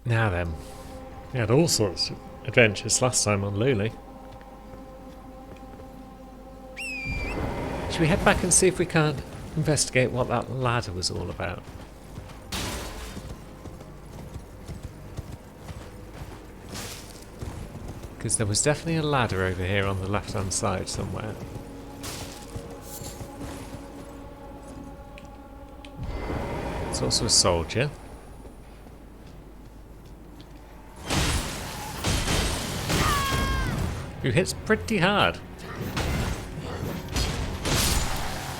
Now then, we had all sorts of adventures last time on Lulu. Should we head back and see if we can't investigate what that ladder was all about? Because there was definitely a ladder over here on the left-hand side somewhere. It's also a soldier. Who hits pretty hard.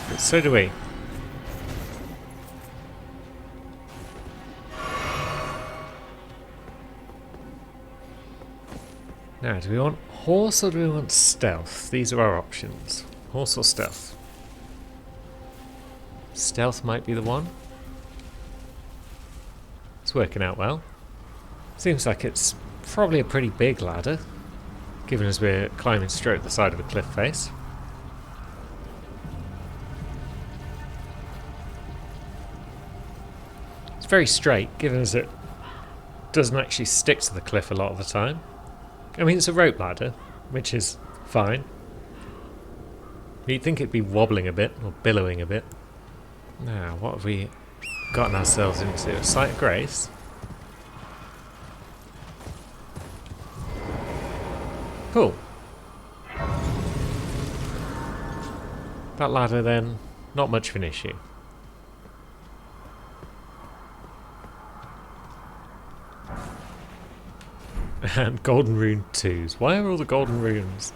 But so do we. Now, do we want horse or do we want stealth? These are our options. Horse or stealth? Stealth might be the one. It's working out well. Seems like it's probably a pretty big ladder, given as we're climbing straight at the side of a cliff face. It's very straight, given as it doesn't actually stick to the cliff a lot of the time. I mean, it's a rope ladder, which is fine. You'd think it'd be wobbling a bit, or billowing a bit. Now, what have we gotten ourselves into? A Sight of Grace? Cool. That ladder then, not much of an issue. And Golden Rune 2s. Why are all the Golden Runes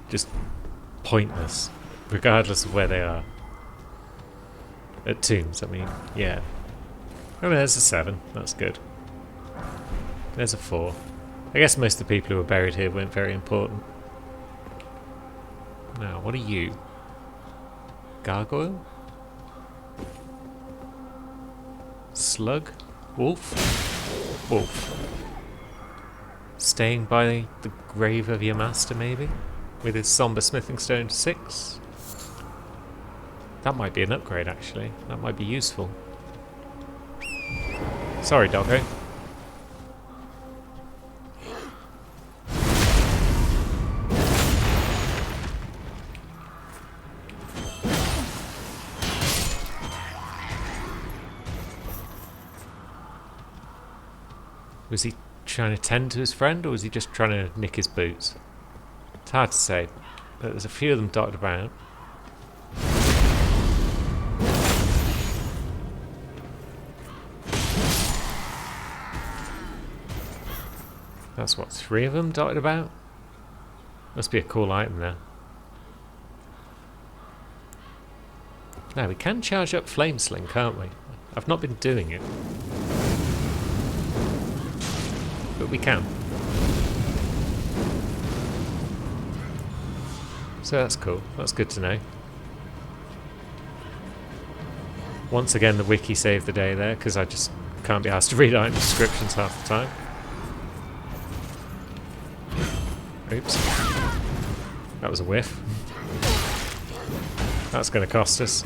just pointless, regardless of where they are? At tombs, I mean, yeah. Oh, there's a 7, that's good. There's a 4. I guess most of the people who were buried here weren't very important. Now, what are you? Gargoyle? Slug? Wolf? Wolf. Staying by the grave of your master, maybe? With his somber smithing stone 6? That might be an upgrade, actually. That might be useful. Sorry, doggo. Was he trying to tend to his friend, or was he just trying to nick his boots? It's hard to say, but there's a few of them dotted about. That's what, 3 of them dotted about? Must be a cool item there. Now, we can charge up Flame Sling, can't we? I've not been doing it. But we can. So that's cool. That's good to know. Once again, the wiki saved the day there, because I just can't be asked to read item descriptions half the time. Oops. That was a whiff. That's going to cost us.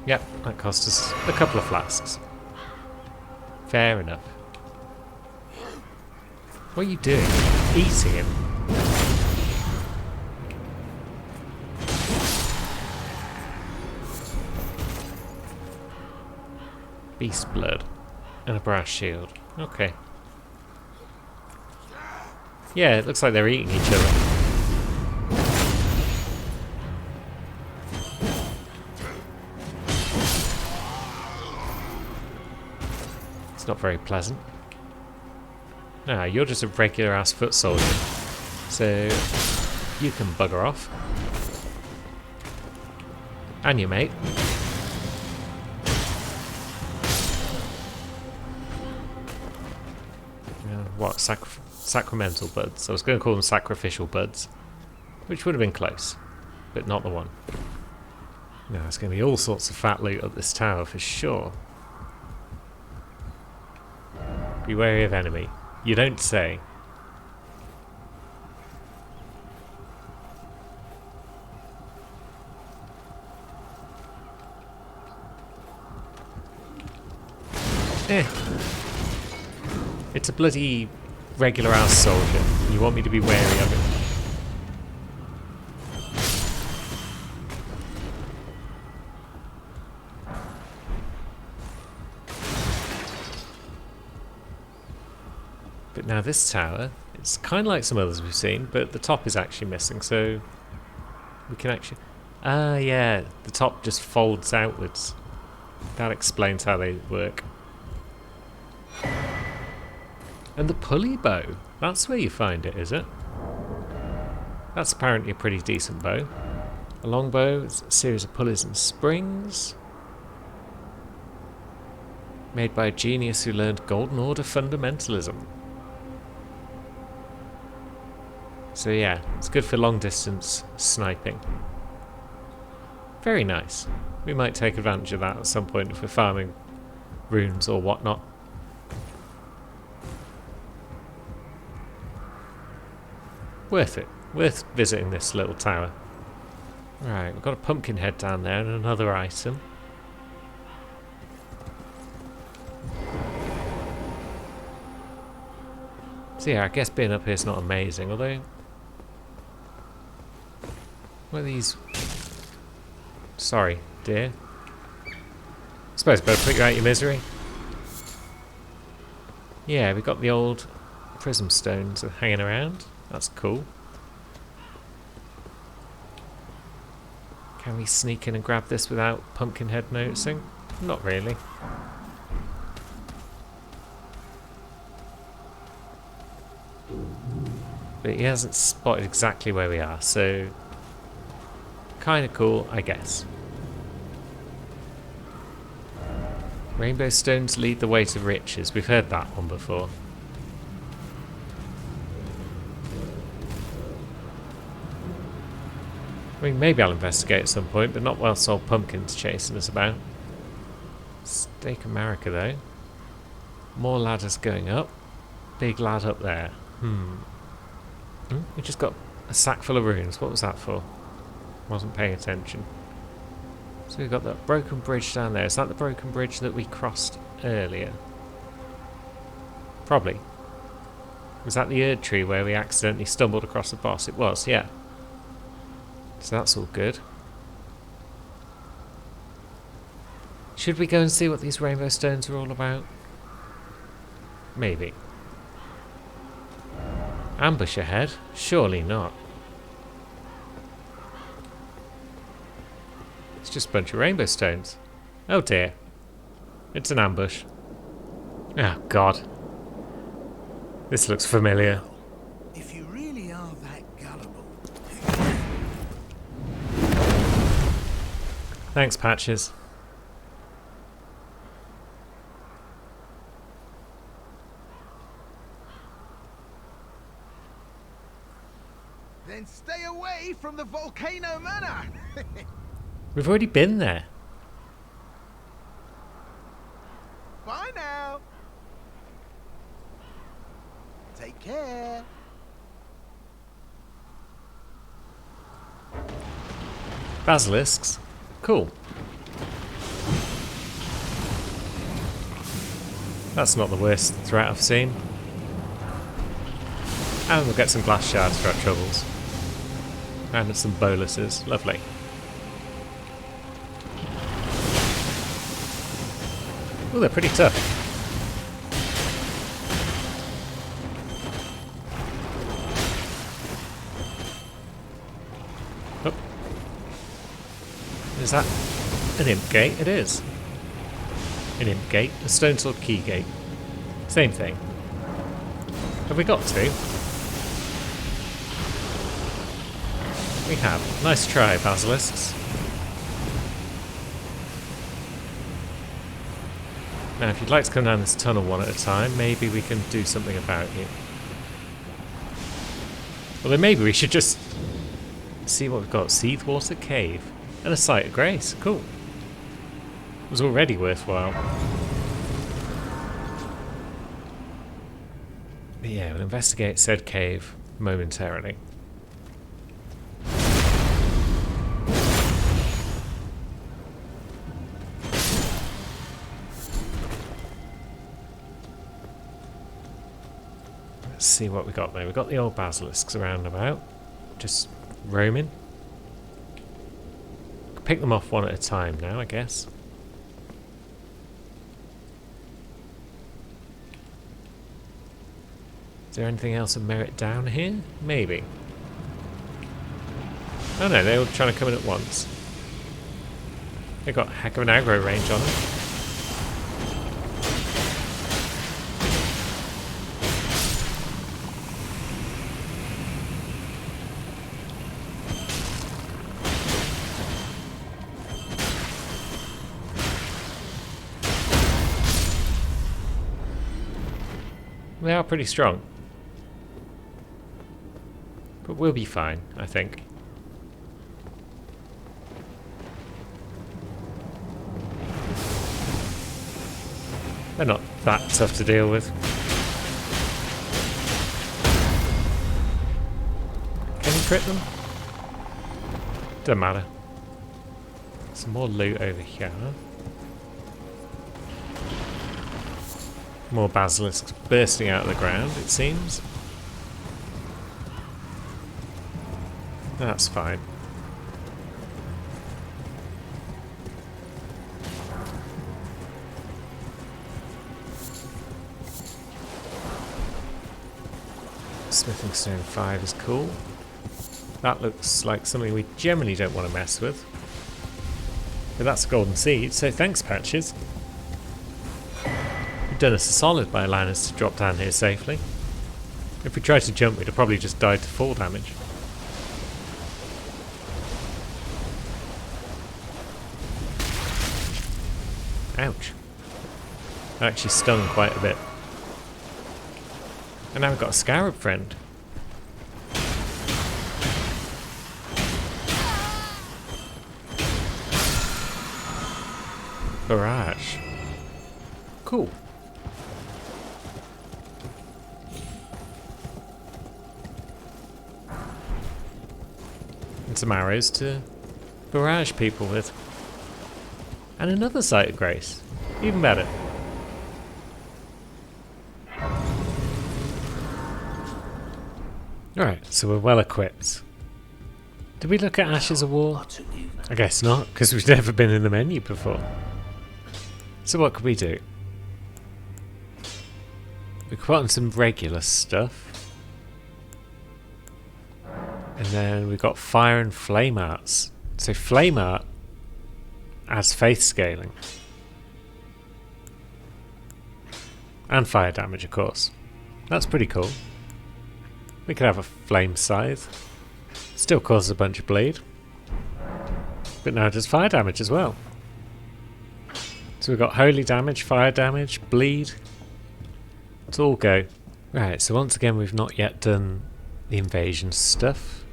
Yep, that cost us a couple of flasks. Fair enough. What are you doing? Eating him? Beast blood. And a brass shield. Okay. Yeah, it looks like they're eating each other. Not very pleasant. Nah, you're just a regular ass foot soldier, so you can bugger off. And your mate. What? Sacramental buds. I was going to call them sacrificial buds, which would have been close, but not the one. Now, there's going to be all sorts of fat loot up this tower for sure. Be wary of enemy. You don't say. Eh. It's a bloody regular ass soldier. You want me to be wary of it? But now this tower, it's kind of like some others we've seen, but the top is actually missing, so we can actually... Ah, yeah, the top just folds outwards. That explains how they work. And the pulley bow, that's where you find it, is it? That's apparently a pretty decent bow. A long bow, it's a series of pulleys and springs. Made by a genius who learned Golden Order fundamentalism. So yeah, it's good for long distance sniping. Very nice. We might take advantage of that at some point if we're farming runes or whatnot. Worth it. Worth visiting this little tower. Right, we've got a pumpkin head down there and another item. So yeah, I guess being up here is not amazing, although... What are these... Sorry, dear. I suppose I better put you out your misery. Yeah, we've got the old prism stones hanging around. That's cool. Can we sneak in and grab this without Pumpkinhead noticing? Not really. But he hasn't spotted exactly where we are, so... Kinda cool, I guess. Rainbow stones lead the way to riches. We've heard that one before. I mean, maybe I'll investigate at some point, but not whilst old Pumpkin's chasing us about. Stake America, though. More ladders going up. Big lad up there. We just got a sack full of runes. What was that for? Wasn't paying attention. So we've got that broken bridge down there. Is that the broken bridge that we crossed earlier? Probably. Was that the Erd Tree where we accidentally stumbled across the boss? It was, yeah. So that's all good. Should we go and see what these rainbow stones are all about? Maybe. Ambush ahead? Surely not. It's just a bunch of rainbow stones. Oh dear. It's an ambush. Oh god. This looks familiar. If you really are that gullible. Thanks, Patches. Then stay away from the Volcano Manor. We've already been there. Bye now. Take care. Basilisks. Cool. That's not the worst threat I've seen. And we'll get some glass shards for our troubles. And some boluses. Lovely. Oh, they're pretty tough. Oh. Is that an imp gate? It is. An imp gate. A stone sword key gate. Same thing. Have we got to? We have. Nice try, basilisks. Now, if you'd like to come down this tunnel one at a time, maybe we can do something about you. Well, then maybe we should just see what we've got. Seethwater Cave. And a Site of Grace. Cool. It was already worthwhile. But yeah, we'll investigate said cave momentarily. Let's see what we got there. We got the old basilisks around about, just roaming. Pick them off one at a time now, I guess. Is there anything else of merit down here? Maybe. Oh no, they're all trying to come in at once. They've got a heck of an aggro range on them. They are pretty strong. But we'll be fine, I think. They're not that tough to deal with. Can you crit them? Doesn't matter. Some more loot over here. More basilisks bursting out of the ground, it seems. That's fine. Smithing Stone 5 is cool. That looks like something we generally don't want to mess with. But that's a golden seed, so thanks, Patches. You've done us a solid by allowing us to drop down here safely. If we tried to jump, we'd have probably just died to fall damage. Ouch. That actually stung quite a bit. And now we've got a scarab friend. Barrage. Cool. And some arrows to barrage people with. And another Sight of Grace. Even better. Alright, so we're well equipped. Did we look at Ashes of War? I guess not, because we've never been in the menu before. So what could we do? We could put on some regular stuff. And then we've got fire and flame arts. So flame art adds faith scaling. And fire damage, of course. That's pretty cool. We could have a flame scythe. Still causes a bunch of bleed. But now it does fire damage as well. So we've got holy damage, fire damage, bleed. Let's all go. Right, so once again we've not yet done the invasion stuff.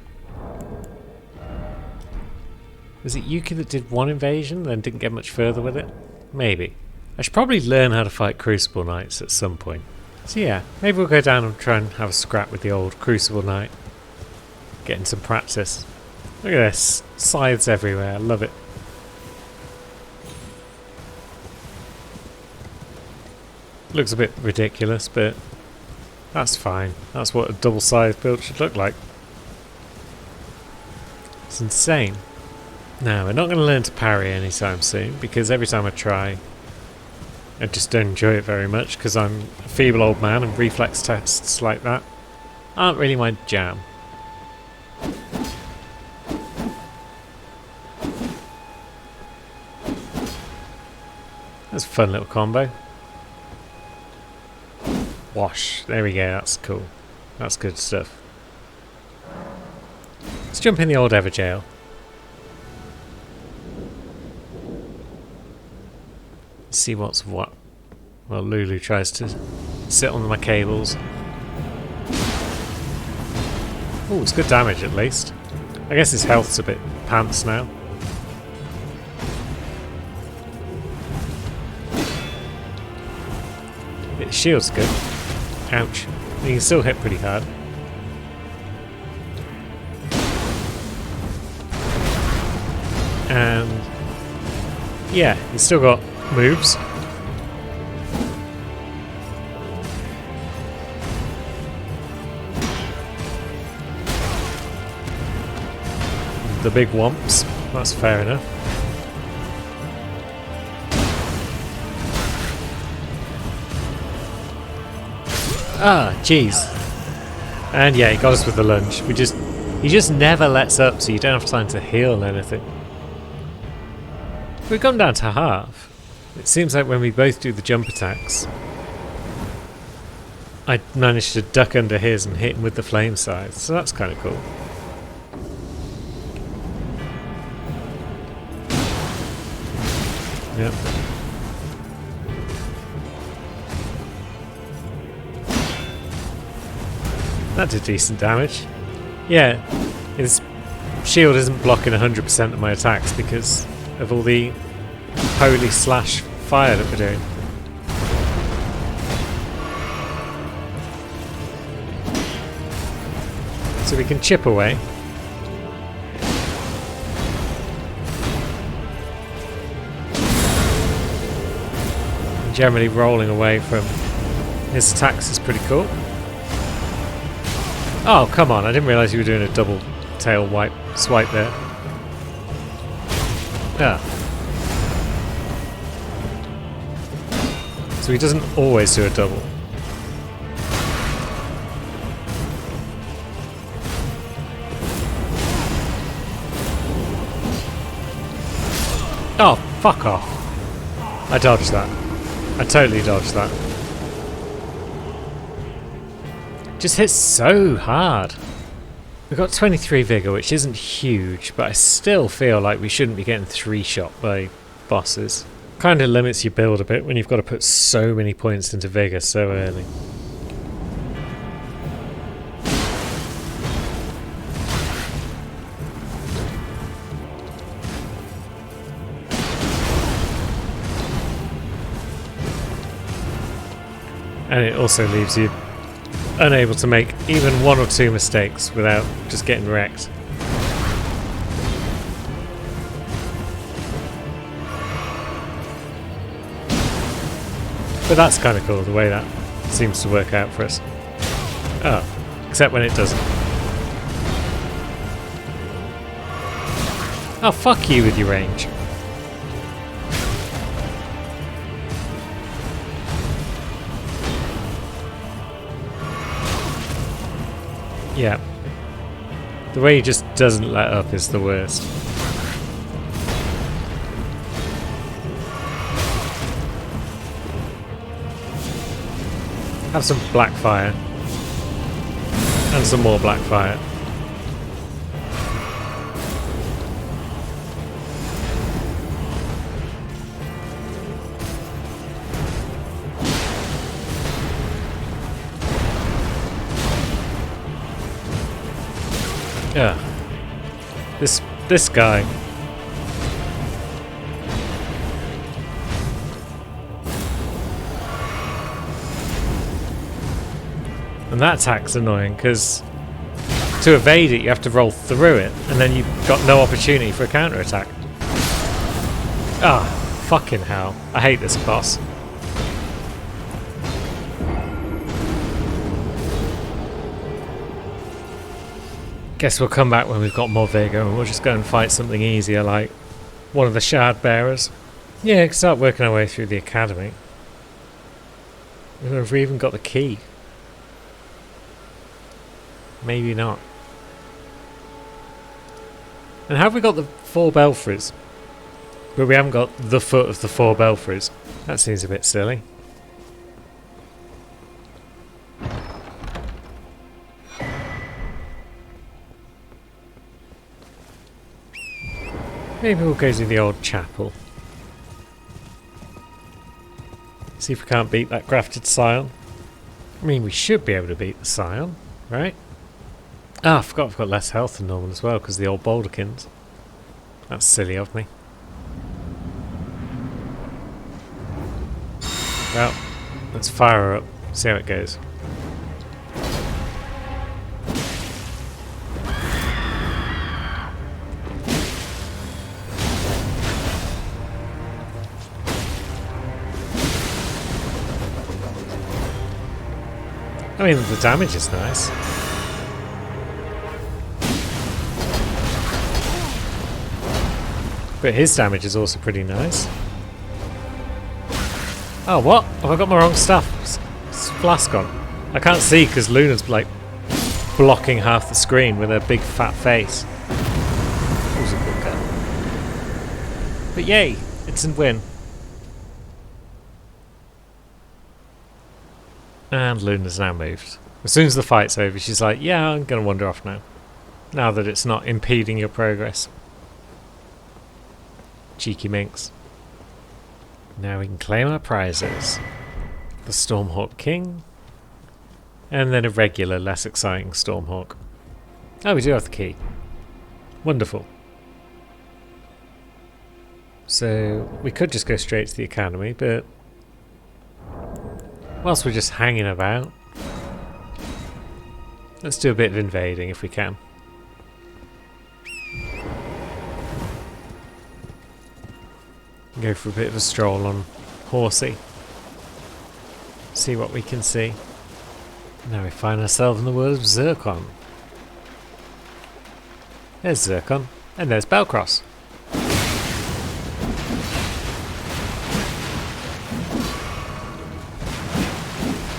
Was it Yuki that did one invasion then didn't get much further with it? Maybe. I should probably learn how to fight Crucible Knights at some point. So yeah, maybe we'll go down and try and have a scrap with the old Crucible Knight. Getting some practice. Look at this. Scythes everywhere. I love it. Looks a bit ridiculous, but that's fine. That's what a double scythe build should look like. It's insane. Now, we're not going to learn to parry anytime soon, because every time I try, I just don't enjoy it very much, because I'm a feeble old man and reflex tests like that aren't really my jam. That's a fun little combo. Wash. There we go, that's cool. That's good stuff. Let's jump in the old Everjail. See what's what. Well, Lulu tries to sit on my cables. Oh, it's good damage at least. I guess his health's a bit pants now. His shield's good. Ouch. You can still hit pretty hard. And yeah, he's still got moves. the big womps. That's fair enough. Ah, jeez. And yeah, he got us with the lunge. He just never lets up, so you don't have time to heal anything. We've gone down to half. It seems like when we both do the jump attacks, I managed to duck under his and hit him with the flame scythe, so that's kind of cool. Yep. That did decent damage. Yeah, his shield isn't blocking 100% of my attacks because of all the holy slash fire that we're doing. So we can chip away. And generally rolling away from his attacks is pretty cool. Oh, come on, I didn't realise you were doing a double tail swipe there. Ah. So he doesn't always do a double. Oh, fuck off. I dodged that. I totally dodged that. Just hits so hard. We've got 23 Vigor, which isn't huge, but I still feel like we shouldn't be getting 3-shot by bosses. Kind of limits your build a bit when you've got to put so many points into Vigor so early. And it also leaves you unable to make even 1 or 2 mistakes without just getting wrecked. But that's kind of cool, the way that seems to work out for us. Oh, except when it doesn't. Oh, fuck you with your range. Yeah. The way he just doesn't let up is the worst. Have some black fire. And some more black fire. Yeah. This guy. And that attack's annoying because to evade it you have to roll through it and then you've got no opportunity for a counter attack. Ah, fucking hell. I hate this boss. Guess we'll come back when we've got more Vigor and we'll just go and fight something easier like one of the Shard Bearers. Yeah, we can start working our way through the academy. We've even got the key. Maybe not. And have we got the 4 belfries? But we haven't got the foot of the 4 belfries. That seems a bit silly. Maybe we'll go to the old chapel. See if we can't beat that grafted scion. I mean, we should be able to beat the scion, right? Ah, I forgot I've got less health than normal as well because of the old Boulderkins. That's silly of me. Well, let's fire her up, see how it goes. I mean, the damage is nice. But his damage is also pretty nice. Oh, what? Have I got my wrong stuff? Flask on. I can't see because Luna's like blocking half the screen with her big fat face. That was a good girl. But yay, it's a win. And Luna's now moved. As soon as the fight's over, she's like, yeah, I'm going to wander off now. Now that it's not impeding your progress. Cheeky minx. Now we can claim our prizes. The Stormhawk King. And then a regular, less exciting Stormhawk. Oh, we do have the key. Wonderful. So, we could just go straight to the academy, but whilst we're just hanging about, let's do a bit of invading if we can. Go for a bit of a stroll on Horsey. See what we can see. Now we find ourselves in the world of Zircon. There's Zircon, and there's Belcross.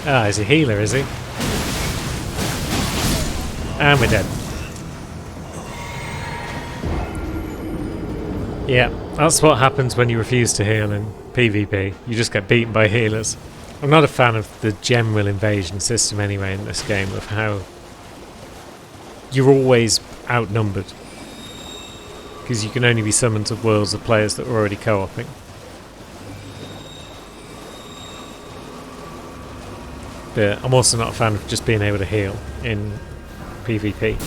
Ah, he's a healer, is he? And we're dead. Yeah, that's what happens when you refuse to heal in PvP. You just get beaten by healers. I'm not a fan of the general invasion system anyway in this game, of how you're always outnumbered. Because you can only be summoned to worlds of players that are already co-oping. But I'm also not a fan of just being able to heal in PvP.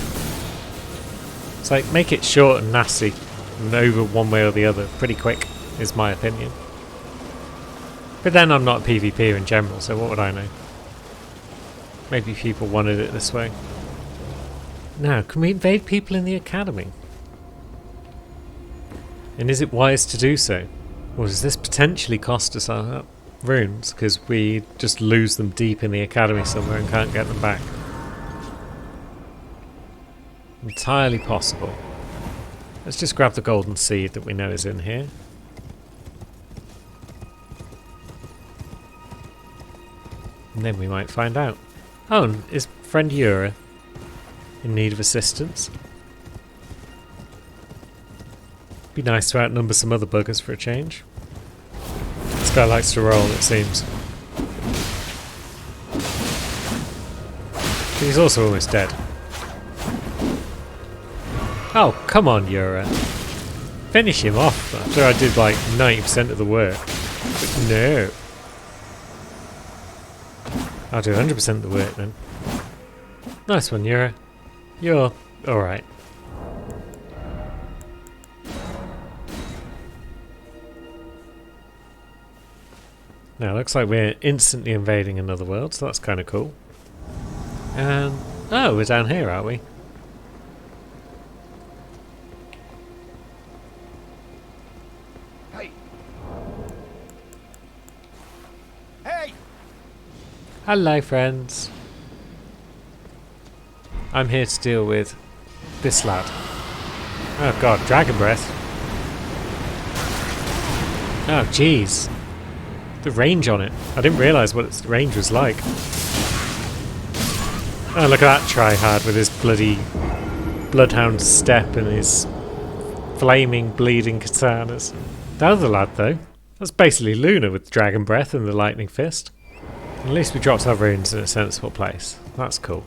It's like, make it short and nasty and over one way or the other pretty quick, is my opinion. But then I'm not a PvPer in general, so what would I know? Maybe people wanted it this way. Now, can we invade people in the academy? And is it wise to do so? Or does this potentially cost us our runes, because we just lose them deep in the academy somewhere and can't get them back? Entirely possible. Let's just grab the golden seed that we know is in here. And then we might find out. Oh, and is friend Yura in need of assistance? Be nice to outnumber some other buggers for a change. This guy likes to roll, it seems. But he's also almost dead. Oh, come on, Yura. Finish him off after I did like 90% of the work. But no. I'll do 100% of the work then. Nice one, Yura. You're alright. Now, looks like we're instantly invading another world, so that's kind of cool. And oh, we're down here, are we? Hey! Hey! Hello, friends. I'm here to deal with this lad. Oh god, Dragon Breath. Oh jeez. The range on it. I didn't realise what its range was like. Oh, look at that tryhard with his bloody bloodhound step and his flaming, bleeding katanas. That other lad, though, that's basically Luna with Dragon Breath and the Lightning Fist. At least we dropped our runes in a sensible place. That's cool.